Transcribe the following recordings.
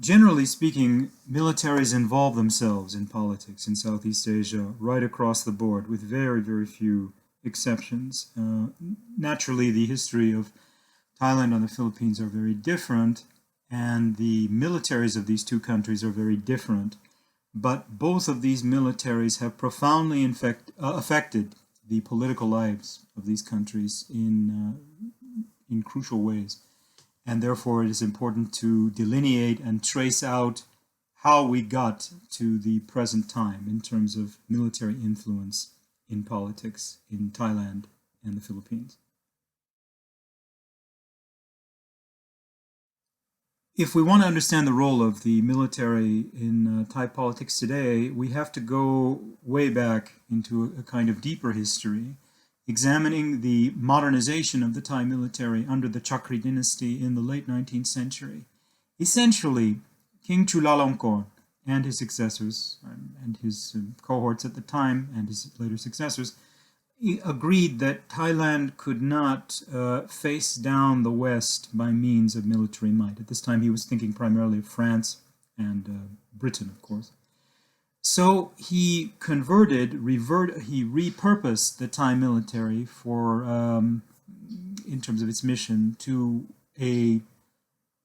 generally speaking, militaries involve themselves in politics in Southeast Asia right across the board, with very, very few exceptions. Naturally, the history of Thailand and the Philippines are very different, and the militaries of these two countries are very different. But both of these militaries have profoundly affected the political lives of these countries in crucial ways. And therefore, it is important to delineate and trace out how we got to the present time in terms of military influence in politics in Thailand and the Philippines. If we want to understand the role of the military in Thai politics today, we have to go way back into a kind of deeper history, examining the modernization of the Thai military under the Chakri dynasty in the late 19th century. Essentially, King Chulalongkorn and his successors, and his cohorts at the time, and his later successors, agreed that Thailand could not face down the West by means of military might. At this time, he was thinking primarily of France and Britain, of course. So he he repurposed the Thai military for, in terms of its mission, to a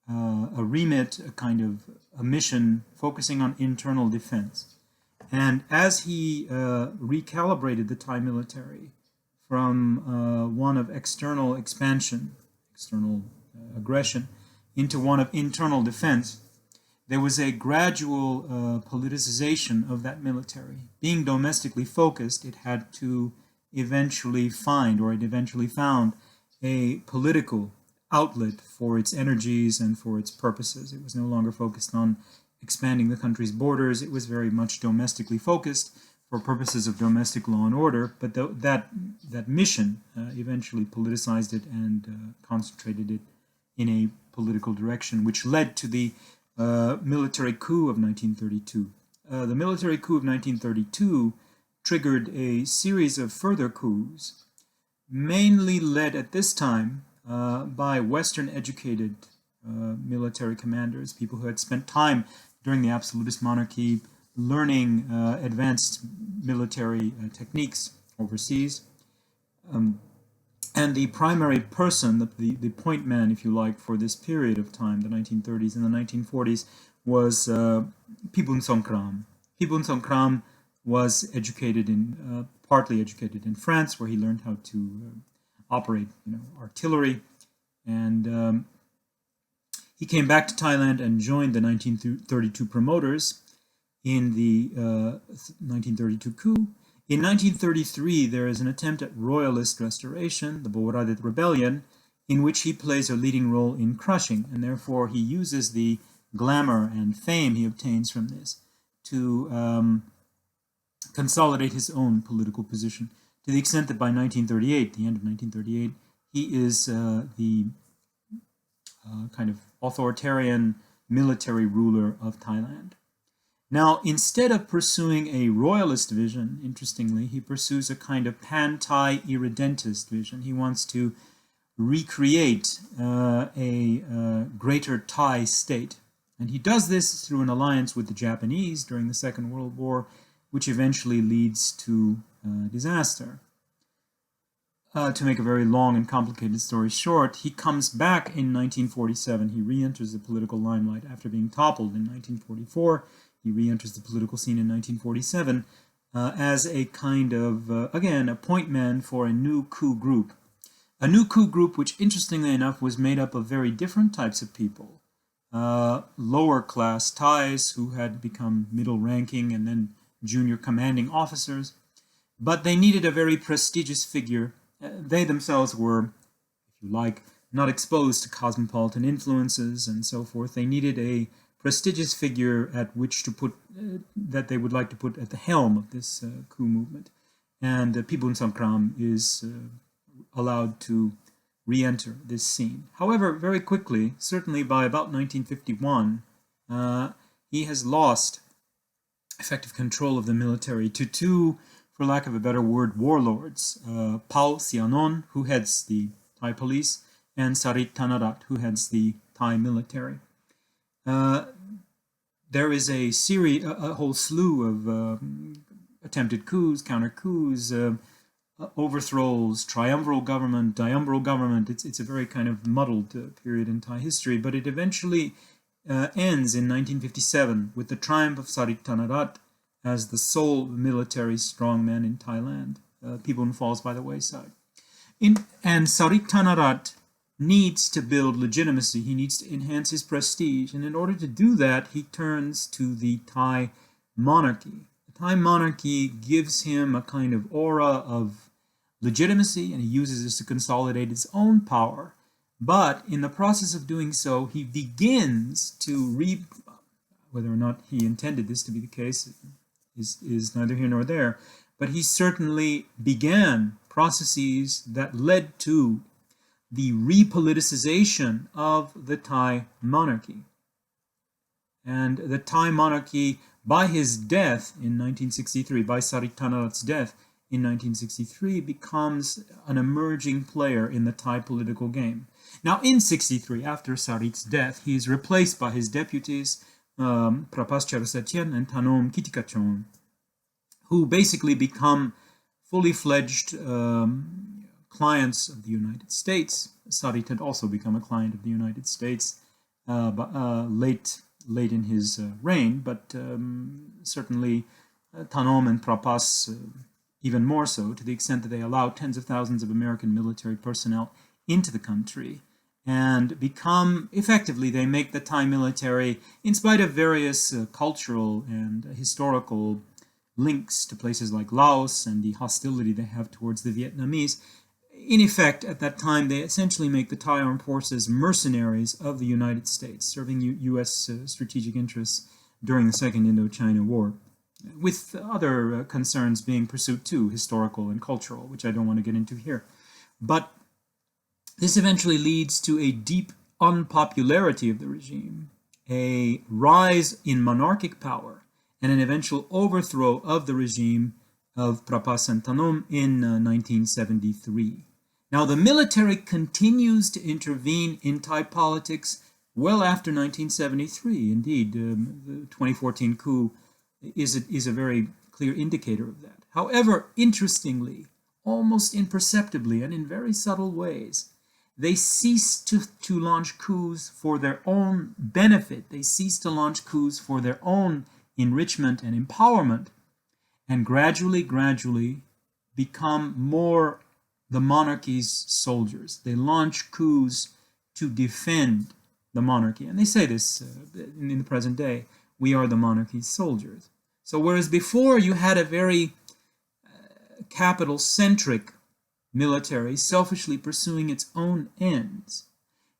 remit, a kind of a mission focusing on internal defense. And as he recalibrated the Thai military from one of external expansion, external aggression, into one of internal defense, there was a gradual politicization of that military. Being domestically focused, it had to eventually find, or it eventually found, a political outlet for its energies and for its purposes. It was no longer focused on expanding the country's borders. It was very much domestically focused for purposes of domestic law and order, but that mission eventually politicized it and concentrated it in a political direction, which led to the military coup of 1932. The military coup of 1932 triggered a series of further coups, mainly led at this time by Western-educated military commanders, people who had spent time during the absolutist monarchy learning advanced military techniques overseas. And the primary person, the point man, if you like, for this period of time, the 1930s and the 1940s, was Pibunsongkram. Pibunsongkram was educated partly educated in France, where he learned how to operate, artillery, and he came back to Thailand and joined the 1932 promoters in the 1932 coup. In 1933, there is an attempt at royalist restoration, the Bowaradit Rebellion, in which he plays a leading role in crushing, and therefore he uses the glamour and fame he obtains from this to consolidate his own political position, to the extent that by 1938, the end of 1938, he is the kind of authoritarian military ruler of Thailand. Now, instead of pursuing a royalist vision, interestingly, he pursues a kind of pan-Thai irredentist vision. He wants to recreate a greater Thai state. And he does this through an alliance with the Japanese during the Second World War, which eventually leads to disaster. To make a very long and complicated story short, he comes back in 1947. He re-enters the political limelight after being toppled in 1944. He re-enters the political scene in 1947 as a kind of, again, a point man for a new coup group. A new coup group which, interestingly enough, was made up of very different types of people. Lower class Thais who had become middle ranking and then junior commanding officers. But they needed a very prestigious figure. They themselves were, if you like, not exposed to cosmopolitan influences and so forth. They needed a prestigious figure at which to put, that they would like to put at the helm of this coup movement. And Pibunsongkram is allowed to re-enter this scene. However, very quickly, certainly by about 1951, he has lost effective control of the military to two, for lack of a better word, warlords, Pao Sianon, who heads the Thai police, and Sarit Thanarat, who heads the Thai military. there is a series, a whole slew of attempted coups, counter coups, overthrows, triumviral government, diumviral government. It's a very kind of muddled period in Thai history, but it eventually ends in 1957 with the triumph of Sarit Thanarat as the sole military strongman in Thailand. Pibun falls by the wayside. And Sarit Thanarat needs to build legitimacy. He needs to enhance his prestige. And in order to do that, he turns to the Thai monarchy. The Thai monarchy gives him a kind of aura of legitimacy, and he uses this to consolidate his own power. But in the process of doing so, he begins to whether or not he intended this to be the case is neither here nor there, but he certainly began processes that led to the repoliticization of the Thai monarchy. And the Thai monarchy, by his death in 1963, by Sarit Thanarat's death in 1963, becomes an emerging player in the Thai political game. Now, in 63, after Sarit's death, he is replaced by his deputies, Prapas Charasatian and Thanom Kitikachon, who basically become fully fledged clients of the United States. Sarit had also become a client of the United States late in his reign, but certainly Thanom and Prapas even more so, to the extent that they allow tens of thousands of American military personnel into the country and become, effectively, they make the Thai military, in spite of various cultural and historical links to places like Laos and the hostility they have towards the Vietnamese, in effect, at that time, they essentially make the Thai armed forces mercenaries of the United States, serving U.S. Strategic interests during the Second Indochina War, with other concerns being pursued too, historical and cultural, which I don't want to get into here. But this eventually leads to a deep unpopularity of the regime, a rise in monarchic power, and an eventual overthrow of the regime of Prapas and Thanom in 1973. Now, the military continues to intervene in Thai politics well after 1973. Indeed, the 2014 coup is a very clear indicator of that. However, interestingly, almost imperceptibly and in very subtle ways, they cease to launch coups for their own benefit. They cease to launch coups for their own enrichment and empowerment, and gradually become more the monarchy's soldiers. They launch coups to defend the monarchy. And they say this in the present day, we are the monarchy's soldiers. So whereas before you had a very capital-centric military selfishly pursuing its own ends,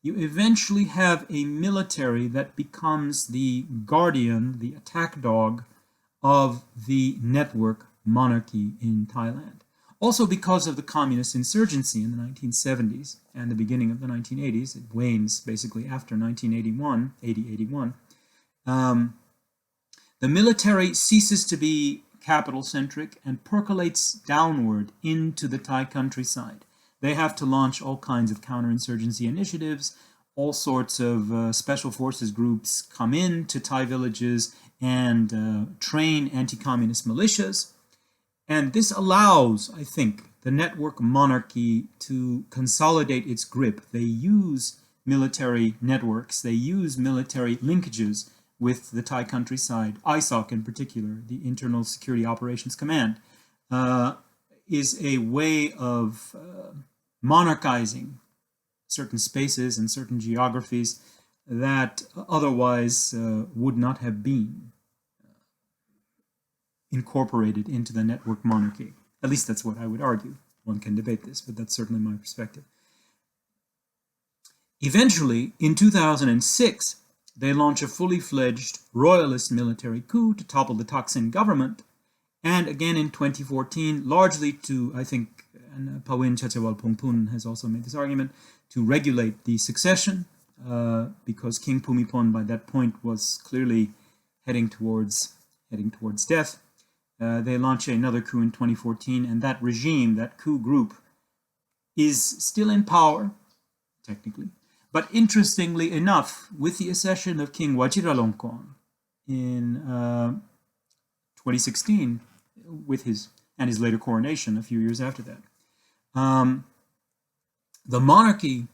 you eventually have a military that becomes the guardian, the attack dog of the network monarchy in Thailand. Also because of the communist insurgency in the 1970s and the beginning of the 1980s, it wanes basically after 1981, the military ceases to be capital-centric and percolates downward into the Thai countryside. They have to launch all kinds of counterinsurgency initiatives. All sorts of special forces groups come into Thai villages and train anti-communist militias. And this allows, I think, the network monarchy to consolidate its grip. They use military networks. They use military linkages with the Thai countryside. ISOC in particular, the Internal Security Operations Command, is a way of monarchizing certain spaces and certain geographies that otherwise would not have been incorporated into the network monarchy. At least that's what I would argue. One can debate this, but that's certainly my perspective. Eventually, in 2006, they launch a fully fledged royalist military coup to topple the Thaksin government. And again in 2014, largely to, I think, and Pawin Chachawal Pongpun has also made this argument, to regulate the succession, because King Bhumibol by that point was clearly heading towards death. They launch another coup in 2014, and that regime, that coup group, is still in power, technically. But interestingly enough, with the accession of King Vajiralongkorn in 2016 with his later coronation a few years after that. The monarchy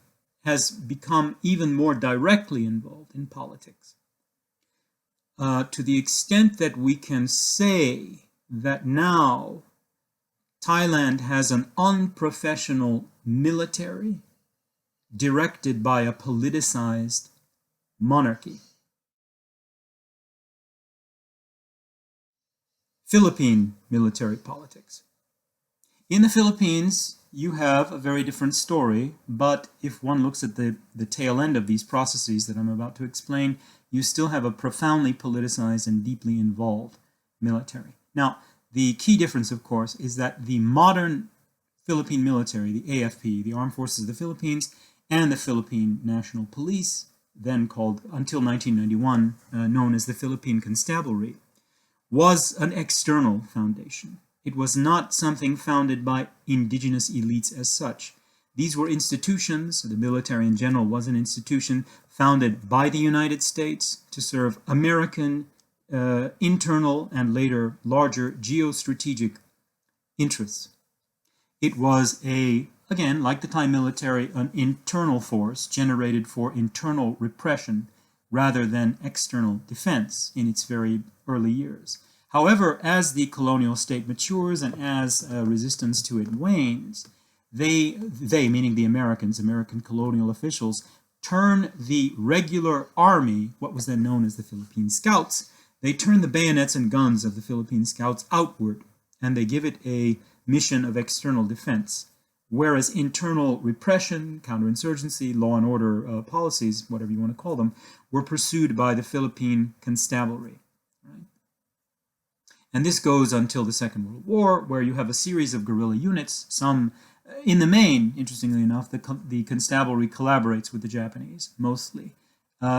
has become even more directly involved in politics, to the extent that we can say that now Thailand has an unprofessional military directed by a politicized monarchy. Philippine military politics. In the Philippines, you have a very different story, but if one looks at the tail end of these processes that I'm about to explain, you still have a profoundly politicized and deeply involved military. Now, the key difference, of course, is that the modern Philippine military, the AFP, the Armed Forces of the Philippines, and the Philippine National Police, then called, until 1991, known as the Philippine Constabulary, was an external foundation. It was not something founded by indigenous elites as such. These were institutions, the military in general was an institution founded by the United States to serve American internal and later larger geostrategic interests. It was again, like the Thai military, an internal force generated for internal repression rather than external defense in its very early years. However, as the colonial state matures and as resistance to it wanes, they, meaning the Americans, American colonial officials, turn the regular army, what was then known as the Philippine Scouts, they turn the bayonets and guns of the Philippine Scouts outward, and they give it a mission of external defense, whereas internal repression, counterinsurgency, law and order policies, whatever you want to call them, were pursued by the Philippine Constabulary. Right? And this goes until the Second World War, where you have a series of guerrilla units. Some, in the main, interestingly enough, the Constabulary collaborates with the Japanese, mostly.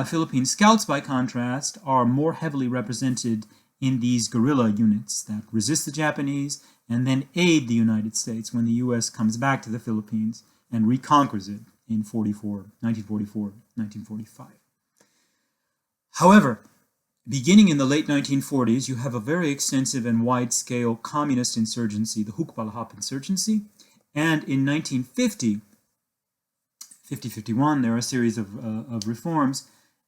Philippine Scouts, by contrast, are more heavily represented in these guerrilla units that resist the Japanese and then aid the United States when the U.S. comes back to the Philippines and reconquers it in 1944, 1945. However, beginning in the late 1940s, you have a very extensive and wide-scale communist insurgency, the Hukbalahap insurgency, and in 1950, 50-51, there are a series of reforms.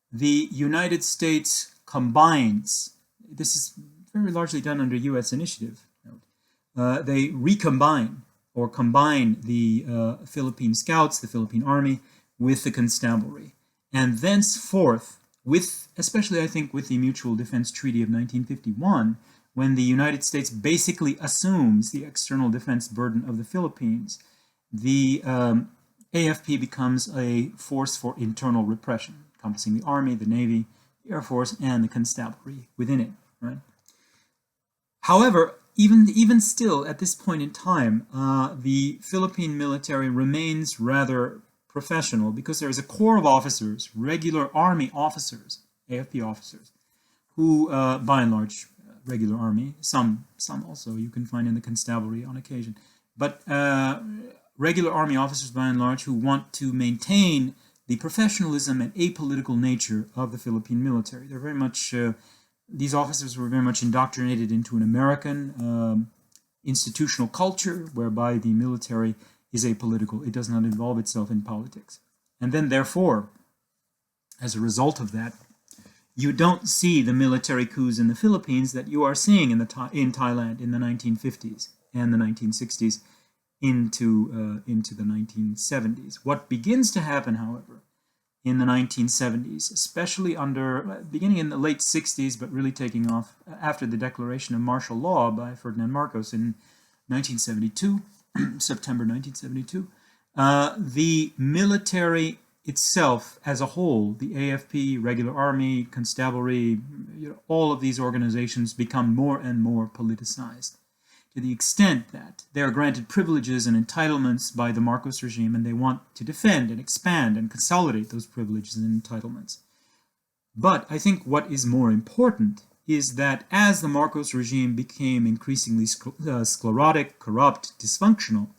The United States combines, this is very largely done under U.S. initiative, they recombine or combine the Philippine Scouts, the Philippine Army, with the Constabulary. And thenceforth, especially I think with the Mutual Defense Treaty of 1951, when the United States basically assumes the external defense burden of the Philippines, the AFP becomes a force for internal repression, encompassing the Army, the Navy, the Air Force, and the Constabulary within it. Right? However, even still, at this point in time, the Philippine military remains rather professional because there is a corps of officers, regular Army officers, AFP officers, who, by and large, regular Army, some also you can find in the Constabulary on occasion, but regular Army officers, by and large, who want to maintain the professionalism and apolitical nature of the Philippine military. They're very much, these officers were very much indoctrinated into an American institutional culture whereby the military is apolitical. It does not involve itself in politics. And then, therefore, as a result of that, you don't see the military coups in the Philippines that you are seeing in Thailand in the 1950s and the 1960s into the 1970s. What begins to happen, however, in the 1970s, especially beginning in the late 60s, but really taking off after the declaration of martial law by Ferdinand Marcos in 1972, September 1972, the military itself as a whole, the AFP, regular Army, Constabulary, all of these organizations become more and more politicized, to the extent that they are granted privileges and entitlements by the Marcos regime, and they want to defend and expand and consolidate those privileges and entitlements. But I think what is more important is that as the Marcos regime became increasingly sclerotic, corrupt, dysfunctional,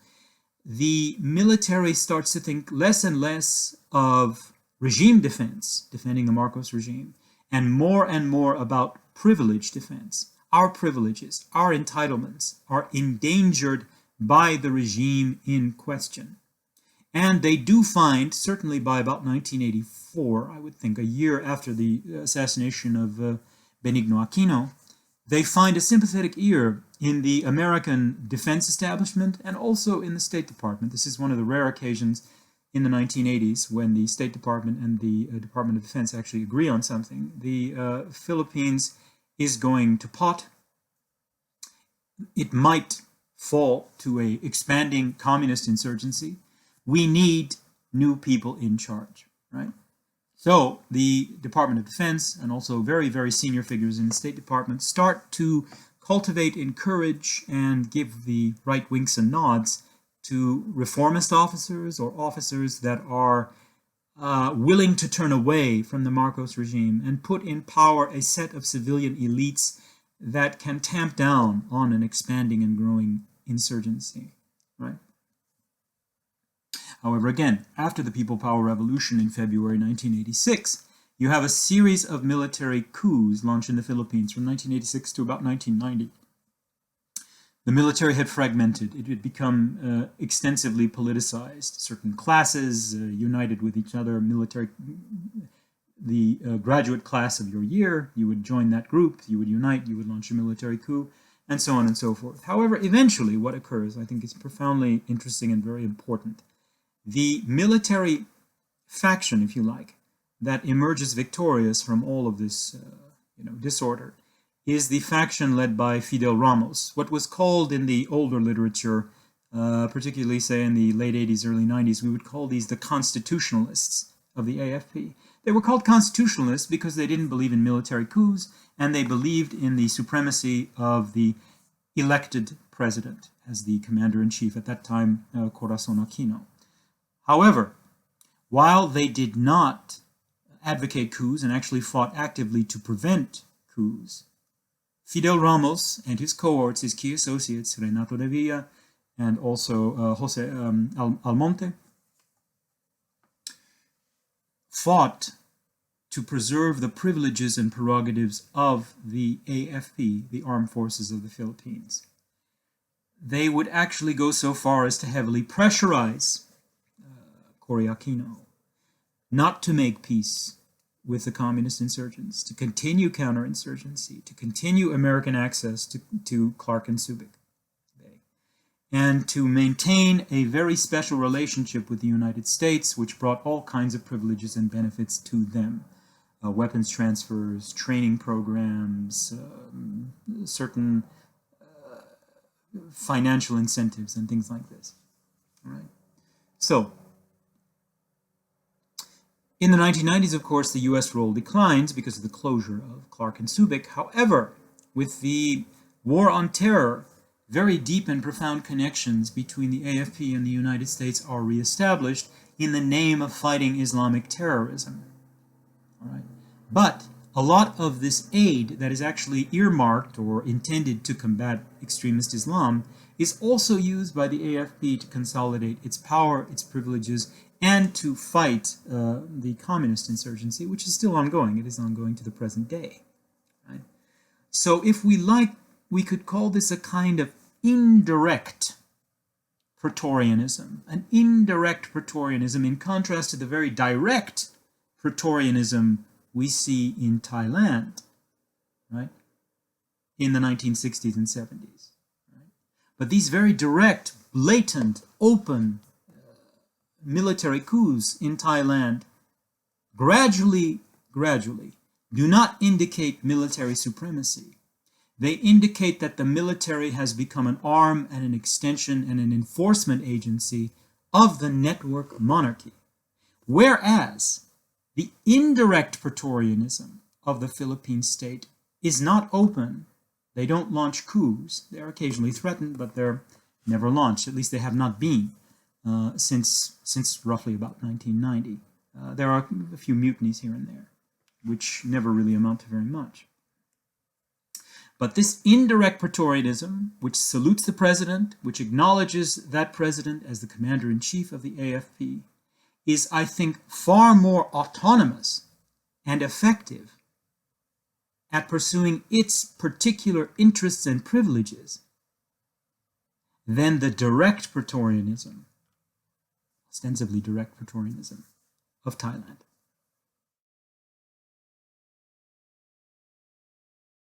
the military starts to think less and less of regime defense, defending the Marcos regime, and more about privilege defense. Our privileges, our entitlements are endangered by the regime in question. And they do find, certainly by about 1984, I would think, a year after the assassination of Benigno Aquino, they find a sympathetic ear in the American defense establishment and also in the State Department. This is one of the rare occasions in the 1980s when the State Department and the Department of Defense actually agree on something. The Philippines is going to pot. It might fall to a expanding communist insurgency. We need new people in charge, right? So the Department of Defense and also very, very senior figures in the State Department start to cultivate, encourage, and give the right winks and nods to reformist officers or officers that are willing to turn away from the Marcos regime and put in power a set of civilian elites that can tamp down on an expanding and growing insurgency, right? However, again, after the People Power Revolution in February 1986, you have a series of military coups launched in the Philippines from 1986 to about 1990. The military had fragmented. It had become extensively politicized. Certain classes united with each other, the graduate class of your year, you would join that group, you would unite, you would launch a military coup, and so on and so forth. However, eventually what occurs, I think, is profoundly interesting and very important. The military faction, if you like, that emerges victorious from all of this disorder is the faction led by Fidel Ramos, what was called in the older literature, particularly say in the late 80s, early 90s, we would call these the constitutionalists of the AFP. They were called constitutionalists because they didn't believe in military coups and they believed in the supremacy of the elected president as the commander-in-chief at that time, Corazon Aquino. However, while they did not advocate coups and actually fought actively to prevent coups, Fidel Ramos and his cohorts, his key associates, Renato de Villa and also Jose Almonte, fought to preserve the privileges and prerogatives of the AFP, the Armed Forces of the Philippines. They would actually go so far as to heavily pressurize Cory Aquino not to make peace with the communist insurgents, to continue counterinsurgency, to continue American access to Clark and Subic Bay, and to maintain a very special relationship with the United States, which brought all kinds of privileges and benefits to them. Weapons transfers, training programs, certain financial incentives, and things like this. All right. So, in the 1990s, of course, the U.S. role declines because of the closure of Clark and Subic. However, with the war on terror, very deep and profound connections between the AFP and the United States are reestablished in the name of fighting Islamic terrorism. All right. But a lot of this aid that is actually earmarked or intended to combat extremist Islam is also used by the AFP to consolidate its power, its privileges, and to fight the communist insurgency, which is still ongoing. It is ongoing to the present day. Right? So if we like, we could call this a kind of indirect Praetorianism, an indirect Praetorianism in contrast to the very direct Praetorianism we see in Thailand, right, in the 1960s and 70s. Right? But these very direct, blatant, open military coups in Thailand gradually do not indicate military supremacy. They indicate that the military has become an arm and an extension and an enforcement agency of the network monarchy. Whereas the indirect Praetorianism of the Philippine state is not open. They don't launch coups. They're occasionally threatened, but they're never launched. At least they have not been since roughly about 1990. There are a few mutinies here and there, which never really amount to very much. But this indirect Praetorianism, which salutes the president, which acknowledges that president as the commander-in-chief of the AFP, is, I think, far more autonomous and effective at pursuing its particular interests and privileges than the direct Praetorianism, ostensibly direct Praetorianism, of Thailand.